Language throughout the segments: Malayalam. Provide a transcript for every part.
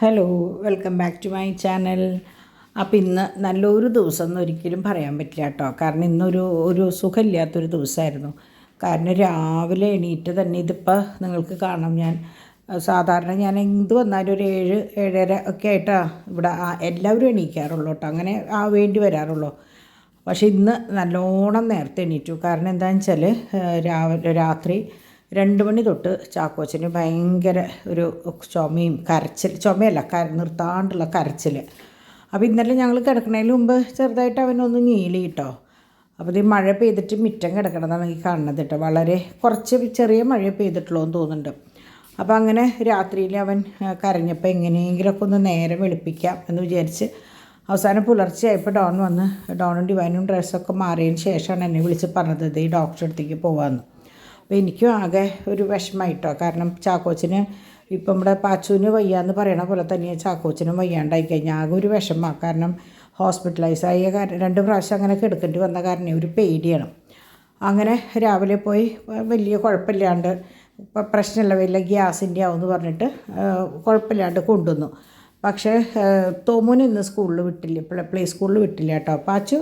Hello, welcome back to my channel. അപ്പോൾ ഇന്ന് നല്ലൊരു ദിവസം എന്ന് ഒരിക്കലും പറയാൻ പറ്റില്ല കേട്ടോ. കാരണം ഇന്നൊരു സുഖമില്ലാത്തൊരു ദിവസമായിരുന്നു. കാരണം രാവിലെ എണീറ്റ് തന്നെ ഇതിപ്പോൾ നിങ്ങൾക്ക് കാണാം. സാധാരണ ഞാൻ എന്ത് വന്നാലും ഒരു 7-7:30 ഒക്കെ ആയിട്ടാണ് ഇവിടെ എല്ലാവരും എണീക്കാറുള്ളൂ കേട്ടോ. അങ്ങനെ വേണ്ടി വരാറുള്ളൂ. പക്ഷേ ഇന്ന് നല്ലോണം നേരത്തെ എണീറ്റു. കാരണം എന്താണെന്ന് വെച്ചാൽ രാത്രി 2 മണി തൊട്ട് ചാക്കോച്ചന് ഭയങ്കര ഒരു ചുമയും ചുമയല്ല നിർത്താണ്ടുള്ള കരച്ചിൽ. അപ്പോൾ ഇന്നലെ ഞങ്ങൾ കിടക്കുന്നതിന് മുമ്പ് ചെറുതായിട്ട് അവനൊന്ന് നീളി കേട്ടോ. അപ്പോൾ ഇത് മഴ പെയ്തിട്ട് മിറ്റം കിടക്കണതാണ് ഈ കാണുന്നത് കേട്ടോ. വളരെ കുറച്ച് ചെറിയ മഴ പെയ്തിട്ടുള്ളൂ എന്ന് തോന്നുന്നുണ്ട്. അപ്പോൾ അങ്ങനെ രാത്രിയിൽ അവൻ കരഞ്ഞപ്പോൾ എങ്ങനെയെങ്കിലുമൊക്കെ ഒന്ന് നേരം വെളുപ്പിക്കാം എന്ന് വിചാരിച്ച് അവസാനം പുലർച്ചെയായപ്പോൾ ഡോണും ഡിവൈനും ഡ്രസ്സൊക്കെ മാറിയതിന് ശേഷമാണ് എന്നെ വിളിച്ച് പറഞ്ഞത് ഈ ഡോക്ടറെ അടുത്തേക്ക് പോകാമെന്ന്. അപ്പോൾ എനിക്കും ആകെ ഒരു വിഷമമായിട്ടോ. കാരണം ചാക്കോച്ചന് ഇപ്പം നമ്മുടെ പാച്ചുവിന് വയ്യാന്ന് പറയണ പോലെ തന്നെ ചാക്കോച്ചനും വയ്യാണ്ടായി കഴിഞ്ഞാൽ ആകെ ഒരു വിഷമമാണ്. കാരണം ഹോസ്പിറ്റലൈസായ 2 പ്രാവശ്യം അങ്ങനെ കിടക്കേണ്ടി വന്ന കാരണം ഒരു പേടിയാണ്. അങ്ങനെ രാവിലെ പോയി വലിയ കുഴപ്പമില്ലാണ്ട് പ്രശ്നമില്ല, വലിയ ഗ്യാസിൻ്റെ ആവുമെന്ന് പറഞ്ഞിട്ട് കുഴപ്പമില്ലാണ്ട് കൊണ്ടുവന്നു. പക്ഷേ തോമുന് ഇന്ന് സ്കൂളിൽ വിട്ടില്ല, പ്ലേ സ്കൂളിൽ വിട്ടില്ല കേട്ടോ. പാച്ചു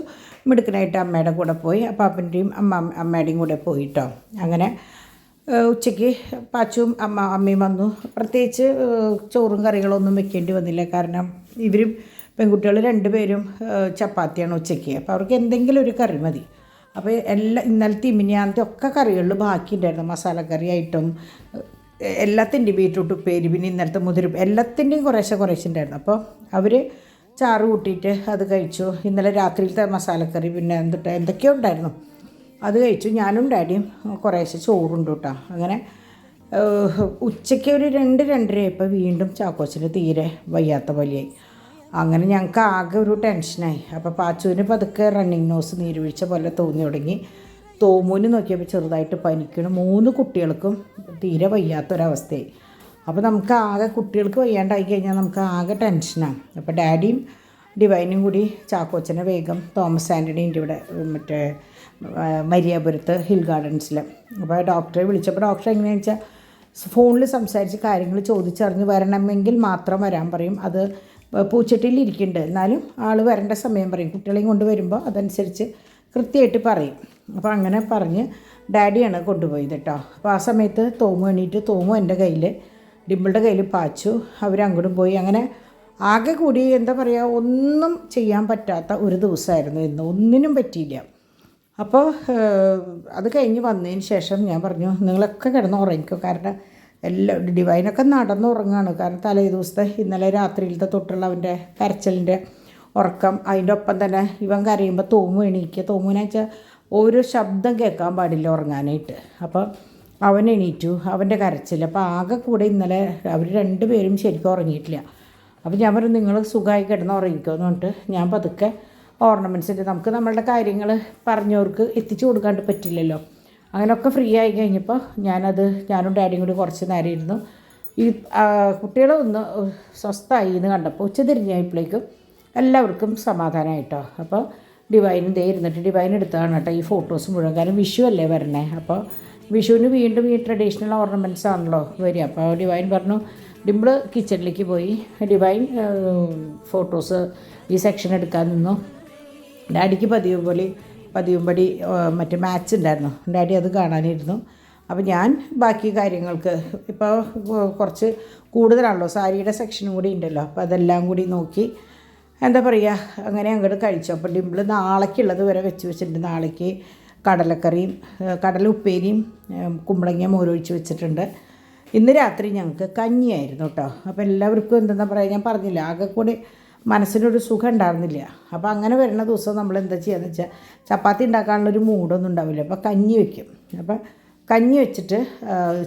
മിടുക്കനായിട്ട് അമ്മയുടെ കൂടെ പോയി, അപ്പാപ്പൻ്റെയും അമ്മയുടെയും കൂടെ പോയിട്ടോ. അങ്ങനെ ഉച്ചയ്ക്ക് പാച്ചുവും അമ്മയും വന്നു. പ്രത്യേകിച്ച് ചോറും കറികളൊന്നും വെക്കേണ്ടി വന്നില്ല. കാരണം ഇവരും പെൺകുട്ടികൾ 2 പേരും ചപ്പാത്തിയാണ് ഉച്ചയ്ക്ക്. അപ്പോൾ അവർക്ക് എന്തെങ്കിലും ഒരു കറി മതി. അപ്പോൾ ഇന്നലത്തെ മിനിയാന്നത്തെ ഒക്കെ കറികളിൽ ബാക്കിയുണ്ടായിരുന്നു. മസാലക്കറിയായിട്ടും എല്ലാത്തിൻ്റെയും ബീറ്റ്റൂട്ട് ഉപ്പേരി, പിന്നെ ഇന്നലത്തെ മുതിര, എല്ലാത്തിൻ്റെയും കുറേശ്ശെ ഉണ്ടായിരുന്നു. അപ്പോൾ അവർ ചാറ് കൂട്ടിയിട്ട് അത് കഴിച്ചു. ഇന്നലെ രാത്രിയിലത്തെ മസാലക്കറി പിന്നെ എന്തൊക്കെയോ ഉണ്ടായിരുന്നു, അത് കഴിച്ചു. ഞാനും ഡാഡിയും കുറേശ്ശെ ചോറുണ്ട് കേട്ടോ. അങ്ങനെ ഉച്ചയ്ക്ക് ഒരു 2-2:30 ആയപ്പോൾ വീണ്ടും ചാക്കോച്ചിന് തീരെ വയ്യാത്ത പോലെയായി. അങ്ങനെ ഞങ്ങൾക്ക് ആകെ ഒരു ടെൻഷനായി. അപ്പോൾ പാച്ചുവിന് പതുക്കെ റണ്ണിങ് നോസ്, നീരുവീഴ്ച പോലെ തോന്നി തുടങ്ങി. തോമൂന് നോക്കിയപ്പോൾ ചെറുതായിട്ട് പനിക്കണം. 3 കുട്ടികൾക്കും തീരെ വയ്യാത്തൊരവസ്ഥയായി. അപ്പോൾ നമുക്ക് ആകെ കുട്ടികൾക്ക് വയ്യാണ്ടായി കഴിഞ്ഞാൽ നമുക്ക് ആകെ ടെൻഷനാണ്. അപ്പോൾ ഡാഡിയും ഡിവൈനും കൂടി ചാക്കോച്ചനെ വേഗം തോമസ് ആൻ്റണീൻ്റെ ഇവിടെ മറ്റേ മരിയാപുരത്ത് ഹിൽ ഗാർഡൻസിൽ. അപ്പോൾ ഡോക്ടറെ വിളിച്ചപ്പോൾ ഡോക്ടർ എങ്ങനെയാണെന്ന് വെച്ചാൽ ഫോണിൽ സംസാരിച്ച് കാര്യങ്ങൾ ചോദിച്ചറിഞ്ഞ് വരണമെങ്കിൽ മാത്രം വരാൻ പറയും. അത് പൂച്ചട്ടിയിൽ ഇരിക്കുന്നുണ്ട്, എന്നാലും ആൾ വരേണ്ട സമയം പറയും. കുട്ടികളെയും കൊണ്ട് വരുമ്പോൾ അതനുസരിച്ച് കൃത്യമായിട്ട് പറയും. അപ്പോൾ അങ്ങനെ പറഞ്ഞ് ഡാഡിയാണ് കൊണ്ടുപോയത് കേട്ടോ. അപ്പോൾ ആ സമയത്ത് തോമു എണീറ്റ്, തോമു എൻ്റെ കയ്യിൽ, ഡിമ്പിളുടെ കയ്യിൽ പാച്ചു, അവരങ്ങോട്ടും പോയി. അങ്ങനെ ആകെ കൂടി എന്താ പറയുക, ഒന്നും ചെയ്യാൻ പറ്റാത്ത ഒരു ദിവസമായിരുന്നു ഇന്ന്. ഒന്നിനും പറ്റിയില്ല. അപ്പോൾ അത് കഴിഞ്ഞ് വന്നതിന് ശേഷം ഞാൻ പറഞ്ഞു, നിങ്ങളൊക്കെ കിടന്ന് ഉറങ്ങിക്കോ. കാരണം ഡിവൈനൊക്കെ നടന്നുറങ്ങുകയാണ്. കാരണം തലേ ദിവസത്തെ ഇന്നലെ രാത്രിയിലത്തെ തൊട്ടുള്ള അവൻ്റെ കരച്ചിലിൻ്റെ ഉറക്കം, അതിൻ്റെ ഒപ്പം തന്നെ ഇവൻ കരയുമ്പോൾ തോമു എണീക്കുക. തോമുവിനെ വെച്ചാൽ ഒരു ശബ്ദം കേൾക്കാൻ പാടില്ല ഉറങ്ങാനായിട്ട്. അപ്പോൾ അവൻ എണീറ്റു, അവൻ്റെ കരച്ചിൽ. അപ്പോൾ ആകെ കൂടെ ഇന്നലെ അവർ 2 പേരും ശരിക്കും ഉറങ്ങിയിട്ടില്ല. അപ്പോൾ ഞാൻ പറഞ്ഞു, നിങ്ങൾ സുഖമായി കിടന്ന് ഉറങ്ങിക്കോ എന്ന് പറഞ്ഞിട്ട് ഞാൻ പതുക്കെ ഓർണമെൻറ്റ്സിൻ്റെ, നമുക്ക് നമ്മളുടെ കാര്യങ്ങൾ പറഞ്ഞവർക്ക് എത്തിച്ചു കൊടുക്കാണ്ട് പറ്റില്ലല്ലോ. അങ്ങനെയൊക്കെ ഫ്രീ ആയി കഴിഞ്ഞപ്പോൾ ഞാനും ഡാഡിയും കൂടി കുറച്ച് നേരം ഇരുന്നു. ഈ കുട്ടികളെ ഒന്ന് സ്വസ്ഥമായി എന്ന് കണ്ടപ്പോൾ ഉച്ച തിരിഞ്ഞപ്പോഴേക്കും എല്ലാവർക്കും സമാധാനമായിട്ടോ. അപ്പോൾ ഡിവൈൻ ഇരുന്നിട്ട് ഡിവൈൻ എടുത്തതാണ് കേട്ടോ ഈ ഫോട്ടോസ് മുഴുവൻ. കാരണം വിഷു അല്ലേ വരണേ. അപ്പോൾ വിഷുവിന് വീണ്ടും ഈ ട്രഡീഷണൽ ഓർണമെൻറ്റ്സ് ആണല്ലോ വരിക. അപ്പോൾ ഡിവൈൻ പറഞ്ഞു, ഡിമ്പിൾ കിച്ചണിലേക്ക് പോയി. ഡിവൈൻ ഫോട്ടോസ് ഈ സെക്ഷൻ എടുക്കാൻ നിന്നു. ഡാഡിക്ക് പതിവുംപടി മറ്റേ മാച്ച് ഉണ്ടായിരുന്നു, ഡാഡി അത് കാണാനിരുന്നു. അപ്പോൾ ഞാൻ ബാക്കി കാര്യങ്ങൾക്ക് ഇപ്പോൾ കുറച്ച് കൂടുതലാണല്ലോ, സാരിയുടെ സെക്ഷനും കൂടി ഉണ്ടല്ലോ. അപ്പോൾ അതെല്ലാം കൂടി നോക്കി എന്താ പറയുക, അങ്ങനെ അങ്ങോട്ട് കഴിച്ചു. അപ്പോൾ ഡിമ്പിൾ നാളേക്കുള്ളത് വരെ വെച്ചിട്ടുണ്ട്. നാളേക്ക് കടലക്കറിയും കടല ഉപ്പേരിയും കുമ്പളങ്ങ മോരൊഴിച്ച് വെച്ചിട്ടുണ്ട്. ഇന്ന് രാത്രി ഞങ്ങൾക്ക് കഞ്ഞിയായിരുന്നു കേട്ടോ. അപ്പോൾ എല്ലാവർക്കും എന്തെന്നാ പറയുക, ഞാൻ പറഞ്ഞില്ല, ആകെ കൂടി മനസ്സിനൊരു സുഖം ഉണ്ടായിരുന്നില്ല. അപ്പോൾ അങ്ങനെ വരുന്ന ദിവസം നമ്മൾ എന്താ ചെയ്യുകയെന്ന് വെച്ചാൽ ചപ്പാത്തി ഉണ്ടാക്കാനുള്ളൊരു മൂഡൊന്നും ഉണ്ടാവില്ല. അപ്പോൾ കഞ്ഞി വയ്ക്കും. അപ്പോൾ കഞ്ഞി വെച്ചിട്ട്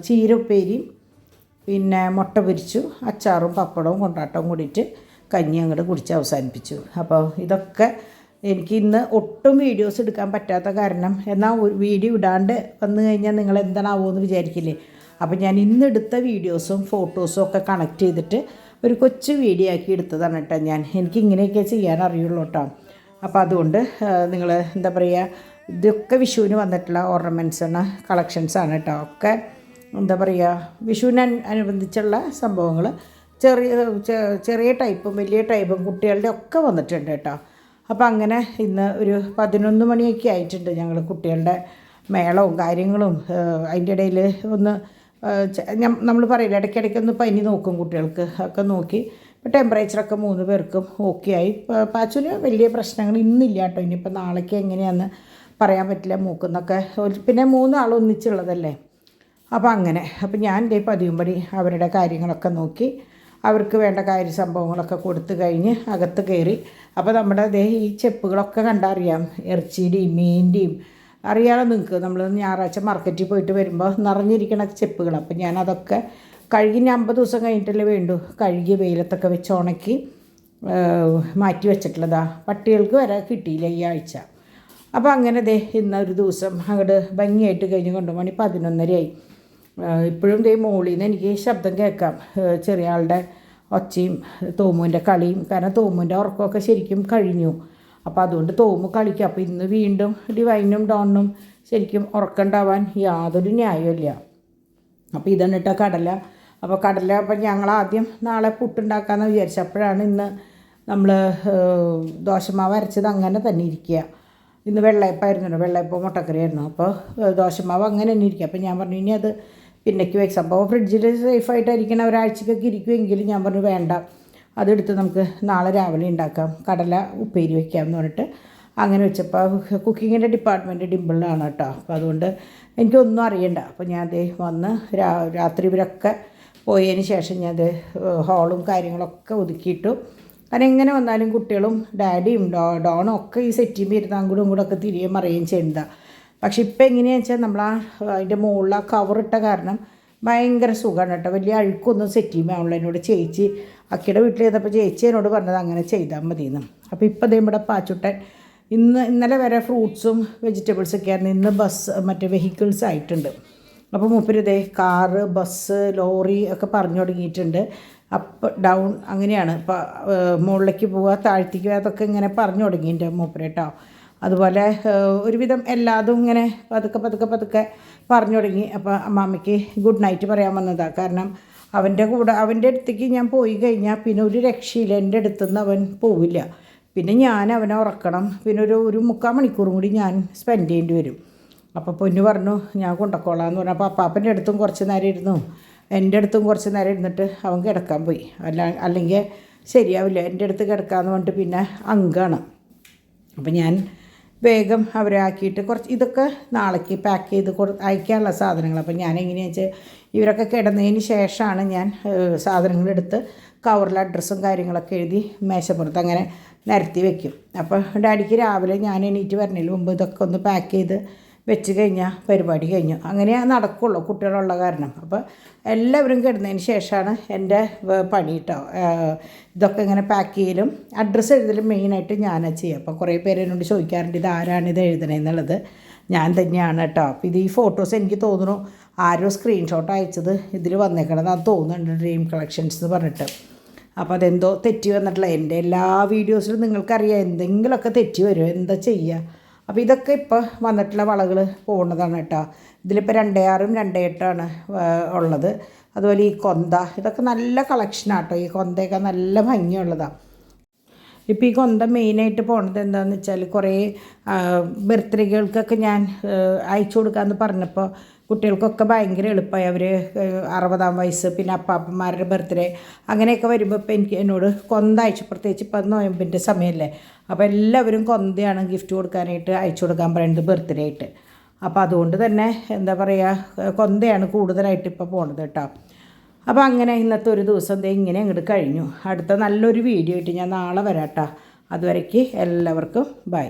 ചീര ഉപ്പേരിയും പിന്നെ മുട്ട പൊരിച്ചു, അച്ചാറും പപ്പടവും കൊണ്ടാട്ടവും കൂടിയിട്ട് കഞ്ഞി അങ്ങോട്ട് കുടിച്ച് അവസാനിപ്പിച്ചു. അപ്പോൾ ഇതൊക്കെ എനിക്ക് ഇന്ന് ഒട്ടും വീഡിയോസ് എടുക്കാൻ പറ്റാത്ത കാരണം, എന്നാൽ ഒരു വീഡിയോ ഇടാണ്ട് വന്നു കഴിഞ്ഞാൽ നിങ്ങൾ എന്താണാവോ എന്ന് വിചാരിക്കില്ലേ. അപ്പോൾ ഞാൻ ഇന്നെടുത്ത വീഡിയോസും ഫോട്ടോസും ഒക്കെ കണക്ട് ചെയ്തിട്ട് ഒരു കൊച്ചു വീഡിയോ ആക്കി എടുത്തതാണ് കേട്ടോ. എനിക്ക് ഇങ്ങനെയൊക്കെ ചെയ്യാൻ അറിയുള്ളൂ കേട്ടോ. അപ്പോൾ അതുകൊണ്ട് നിങ്ങൾ എന്താ പറയുക, ഇതൊക്കെ വിഷുവിന് വന്നിട്ടുള്ള ഓർണമെൻറ്റ്സാണ്, കളക്ഷൻസാണ് കേട്ടോ. ഒക്കെ എന്താ പറയുക, വിഷുവിന് അനുബന്ധിച്ചുള്ള സംഭവങ്ങൾ ചെറിയ ചെറിയ ടൈപ്പും വലിയ ടൈപ്പും കുട്ടികളുടെ ഒക്കെ വന്നിട്ടുണ്ട് കേട്ടോ. അപ്പോൾ അങ്ങനെ ഇന്ന് ഒരു 11 മണിയൊക്കെ ആയിട്ടുണ്ട്. ഞങ്ങൾ കുട്ടികളുടെ മേളവും കാര്യങ്ങളും അതിൻ്റെ ഇടയിൽ ഒന്ന് നമ്മൾ പറയില്ല, ഇടയ്ക്കിടയ്ക്കൊന്ന് പനി നോക്കും കുട്ടികൾക്ക് ഒക്കെ നോക്കി. ഇപ്പോൾ ടെമ്പറേച്ചറൊക്കെ 3 പേർക്കും ഓക്കെ ആയി. പാച്ചുവിന് വലിയ പ്രശ്നങ്ങൾ ഇന്നില്ല കേട്ടോ. ഇനിയിപ്പോൾ നാളേക്ക് എങ്ങനെയാണെന്ന് പറയാൻ പറ്റില്ല. മൂക്കുന്നൊക്കെ പിന്നെ 3 ആൾ ഒന്നിച്ചുള്ളതല്ലേ. അപ്പോൾ അങ്ങനെ ഞാൻ ദേ പതിവുംപടി അവരുടെ കാര്യങ്ങളൊക്കെ നോക്കി അവർക്ക് വേണ്ട സംഭവങ്ങളൊക്കെ കൊടുത്തു കഴിഞ്ഞ് അകത്ത് കയറി. അപ്പോൾ നമ്മുടെ ഈ ചെപ്പുകളൊക്കെ കണ്ടറിയാം, ഇറച്ചിയുടെയും മീനിൻ്റെയും അറിയാമല്ലോ നിങ്ങൾക്ക്. നമ്മൾ ഞായറാഴ്ച മാർക്കറ്റിൽ പോയിട്ട് വരുമ്പോൾ നിറഞ്ഞിരിക്കണ ചെപ്പുകൾ. അപ്പം ഞാനതൊക്കെ കഴുകി 50 ദിവസം കഴിഞ്ഞിട്ടല്ലേ വേണ്ടു, കഴുകി വെയിലത്തൊക്കെ വെച്ച് ഉണക്കി മാറ്റി വെച്ചിട്ടുള്ളതാ. പട്ടികൾക്ക് വരെ കിട്ടിയില്ല ഈ ആഴ്ച. അപ്പോൾ അങ്ങനെ ഇന്നൊരു ദിവസം അങ്ങോട്ട് ഭംഗിയായിട്ട് കഴിഞ്ഞ് കൊണ്ടുപോകണി 11:30 ഇപ്പോഴും മോളിൽ നിന്ന് എനിക്ക് ശബ്ദം കേൾക്കാം, ചെറിയ ആളുടെ ഒച്ചയും തോമുവിൻ്റെ കളിയും. കാരണം തോമുവിൻ്റെ ഉറക്കമൊക്കെ ശരിക്കും കഴിഞ്ഞു. അപ്പോൾ അതുകൊണ്ട് തോമു കളിക്കും. അപ്പോൾ ഇന്ന് വീണ്ടും ഡിവൈനും ഡോണും ശരിക്കും ഉറക്കമുണ്ടാവാൻ യാതൊരു ന്യായമില്ല. അപ്പോൾ ഇതാണ് കേട്ടോ കടല. അപ്പോൾ കടല ഞങ്ങൾ ആദ്യം നാളെ പുട്ടുണ്ടാക്കാമെന്ന് വിചാരിച്ചപ്പോഴാണ് ഇന്ന് നമ്മൾ ദോശമാവ് അരച്ചത് അങ്ങനെ തന്നെ ഇരിക്കുക. ഇന്ന് വെള്ളയപ്പമായിരുന്നല്ലോ, വെള്ളയപ്പം മുട്ടക്കറിയായിരുന്നു. അപ്പോൾ ദോശമാവ് അങ്ങനെ തന്നെ ഇരിക്കുക. അപ്പോൾ ഞാൻ പറഞ്ഞു ഇനി അത് പിന്നേക്ക് വെക്കാം. അപ്പോൾ ഫ്രിഡ്ജിൽ സേഫായിട്ടായിരിക്കണം, ഒരാഴ്ചക്കൊക്കെ ഇരിക്കുമെങ്കിലും ഞാൻ പറഞ്ഞു വേണ്ട, അതെടുത്ത് നമുക്ക് നാളെ രാവിലെ ഉണ്ടാക്കാം, കടല ഉപ്പേരി വയ്ക്കാമെന്ന് പറഞ്ഞിട്ട് അങ്ങനെ വെച്ചപ്പോൾ കുക്കിങ്ങിൻ്റെ ഡിപ്പാർട്ട്മെൻറ്റ് ഡിമ്പിളിലാണ് കേട്ടോ. അപ്പോൾ അതുകൊണ്ട് എനിക്കൊന്നും അറിയണ്ട. അപ്പോൾ ഞാൻ വന്ന് രാത്രി ഇവരൊക്കെ പോയതിന് ശേഷം ഞാൻ ഹോളും കാര്യങ്ങളൊക്കെ ഒതുക്കിയിട്ടു. കാരണം എങ്ങനെ വന്നാലും കുട്ടികളും ഡാഡിയും ഡോണും ഒക്കെ ഈ സെറ്റിയും വരുന്ന അങ്ങോട്ടും കൂടെ ഒക്കെ തിരികെ മറിയുകയും ചെയ്യുന്നതാണ്. പക്ഷെ ഇപ്പം എങ്ങനെയാണെന്ന് വെച്ചാൽ നമ്മൾ അതിൻ്റെ മുകളിൽ ആ കവറിട്ട കാരണം ഭയങ്കര സുഖമാണ് കേട്ടോ. വലിയ അഴുക്കൊന്നും സെറ്റ് ചെയ്യുമ്പോൾ എന്നോട് ചേച്ചി അക്കിയുടെ വീട്ടിൽ ചെയ്തപ്പോൾ ചേച്ചി എന്നോട് പറഞ്ഞത് അങ്ങനെ ചെയ്താൽ മതിയെന്ന്. അപ്പോൾ ഇപ്പോൾ ഇവിടെ പാച്ചുട്ടൻ ഇന്നലെ വരെ ഫ്രൂട്ട്സും വെജിറ്റബിൾസൊക്കെ ആയിരുന്നു, ഇന്ന് മറ്റേ വെഹിക്കിൾസ് ആയിട്ടുണ്ട്. അപ്പോൾ മൂപ്പര് കാറ് ബസ് ലോറി ഒക്കെ പറഞ്ഞു തുടങ്ങിയിട്ടുണ്ട്. അപ്പ് ഡൗൺ അങ്ങനെയാണ്. ഇപ്പോൾ മുകളിലേക്ക് പോവുക താഴ്ത്തിക്കുക അതൊക്കെ ഇങ്ങനെ പറഞ്ഞു തുടങ്ങിയിട്ടുണ്ട് മൂപ്പര് കേട്ടോ. അതുപോലെ ഒരുവിധം എല്ലാതും ഇങ്ങനെ പതുക്കെ പറഞ്ഞു തുടങ്ങി. അപ്പോൾ അമ്മാമ്മയ്ക്ക് ഗുഡ് നൈറ്റ് പറയാൻ വന്നതാണ്. കാരണം അവൻ്റെ അടുത്തേക്ക് ഞാൻ പോയി കഴിഞ്ഞാൽ പിന്നെ ഒരു രക്ഷയില്ല, എൻ്റെ അടുത്തുനിന്ന് അവൻ പോവില്ല. പിന്നെ ഞാൻ അവനെ ഉറക്കണം, പിന്നെ ഒരു 3/4 മണിക്കൂറും കൂടി ഞാൻ സ്പെൻഡ് ചെയ്യേണ്ടി വരും. അപ്പോൾ പൊന്നു പറഞ്ഞു ഞാൻ കൊണ്ടുപോയിക്കോളാം എന്ന് പറഞ്ഞു. അപ്പോൾ അപ്പാപ്പൻ്റെ അടുത്തും കുറച്ച് നേരം ഇരുന്നു, എൻ്റെ അടുത്തും കുറച്ച് നേരം ഇരുന്നിട്ട് അവൻ കിടക്കാൻ പോയി. അല്ലെങ്കിൽ ശരിയാവില്ല, എൻ്റെ അടുത്ത് കിടക്കാമെന്ന് പറഞ്ഞിട്ട് പിന്നെ അങ്കാണ്. അപ്പോൾ ഞാൻ വേഗം അവരെ ആക്കിയിട്ട് ഇതൊക്കെ നാളേക്ക് പാക്ക് ചെയ്ത് അയക്കാനുള്ള സാധനങ്ങൾ. അപ്പോൾ ഞാൻ എങ്ങനെയാണെന്ന് വെച്ചാൽ ഇവരൊക്കെ കിടന്നതിന് ശേഷമാണ് ഞാൻ സാധനങ്ങളെടുത്ത് കവറിൽ അഡ്രസ്സും കാര്യങ്ങളൊക്കെ എഴുതി മേശപ്പുറത്ത് അങ്ങനെ നിരത്തി വെക്കും. അപ്പോൾ ഡാഡിക്ക് രാവിലെ ഞാൻ എണീറ്റ് വരുന്നതിന് മുമ്പ് ഇതൊക്കെ ഒന്ന് പാക്ക് ചെയ്ത് വെച്ച് കഴിഞ്ഞാൽ പരിപാടി കഴിഞ്ഞു. അങ്ങനെ നടക്കുള്ളൂ കുട്ടികളുള്ള കാരണം. അപ്പോൾ എല്ലാവരും കിടന്നതിന് ശേഷമാണ് എൻ്റെ പണി കേട്ടോ. ഇതൊക്കെ ഇങ്ങനെ പാക്ക് ചെയ്യലും അഡ്രസ്സ് എഴുതലും മെയിനായിട്ട് ഞാനാണ് ചെയ്യുക. അപ്പോൾ കുറേ പേര് എന്നോട് ചോദിക്കാറുണ്ട് ഇത് ആരാണ് ഇത് എഴുതണമെന്നുള്ളത്. ഞാൻ തന്നെയാണ് കേട്ടോ. അപ്പോൾ ഇത് ഈ ഫോട്ടോസ് എനിക്ക് തോന്നുന്നു ആരോ സ്ക്രീൻഷോട്ട് അയച്ചത് ഇതിൽ വന്നേക്കണമെന്ന് തോന്നുന്നുണ്ട്, ഡ്രീം കളക്ഷൻസ് എന്ന് പറഞ്ഞിട്ട്. അപ്പോൾ അതെന്തോ തെറ്റി വന്നിട്ടില്ല. എൻ്റെ എല്ലാ വീഡിയോസിലും നിങ്ങൾക്കറിയാം എന്തെങ്കിലുമൊക്കെ തെറ്റി വരും, എന്താ ചെയ്യുക. അപ്പോൾ ഇതൊക്കെ ഇപ്പോൾ വന്നിട്ടുള്ള വളകൾ പോകുന്നതാണ് കേട്ടോ. ഇതിലിപ്പോൾ 2.6ഉം 2.8ആണ് ഉള്ളത്. അതുപോലെ ഈ കൊന്ത ഇതൊക്കെ നല്ല കളക്ഷനാണ് കേട്ടോ. ഈ കൊന്തയൊക്കെ നല്ല ഭംഗിയുള്ളതാണ്. ഇപ്പോൾ ഈ കൊന്ത മെയിനായിട്ട് പോണത് എന്താണെന്ന് വെച്ചാൽ കുറേ ബർത്ത്ഡേകൾക്കൊക്കെ ഞാൻ അയച്ചു കൊടുക്കാമെന്ന് പറഞ്ഞപ്പോൾ കുട്ടികൾക്കൊക്കെ ഭയങ്കര എളുപ്പമായി. അവർ 60-ാം വയസ്സ് പിന്നെ അപ്പാപ്പന്മാരുടെ ബർത്ത്ഡേ അങ്ങനെയൊക്കെ വരുമ്പോൾ ഇപ്പോൾ എന്നോട് കൊന്ത അയച്ചു. പ്രത്യേകിച്ച് ഇപ്പം നോയമ്പിൻ്റെ സമയമല്ലേ, അപ്പോൾ എല്ലാവരും കൊന്തയാണ് ഗിഫ്റ്റ് കൊടുക്കാനായിട്ട് അയച്ചു കൊടുക്കാൻ പറയുന്നത് ബർത്ത്ഡേ ആയിട്ട്. അപ്പോൾ അതുകൊണ്ട് തന്നെ എന്താ പറയുക, കൊന്തയാണ് കൂടുതലായിട്ട് ഇപ്പോൾ പോണത് കേട്ടോ. അപ്പോൾ അങ്ങനെ ഇന്നത്തെ ഒരു ദിവസം ഇങ്ങനെ അങ്ങോട്ട് കഴിഞ്ഞു. അടുത്ത നല്ലൊരു വീഡിയോ ആയിട്ട് ഞാൻ നാളെ വരാം കേട്ടോ. അതുവരേക്ക് എല്ലാവർക്കും ബൈ.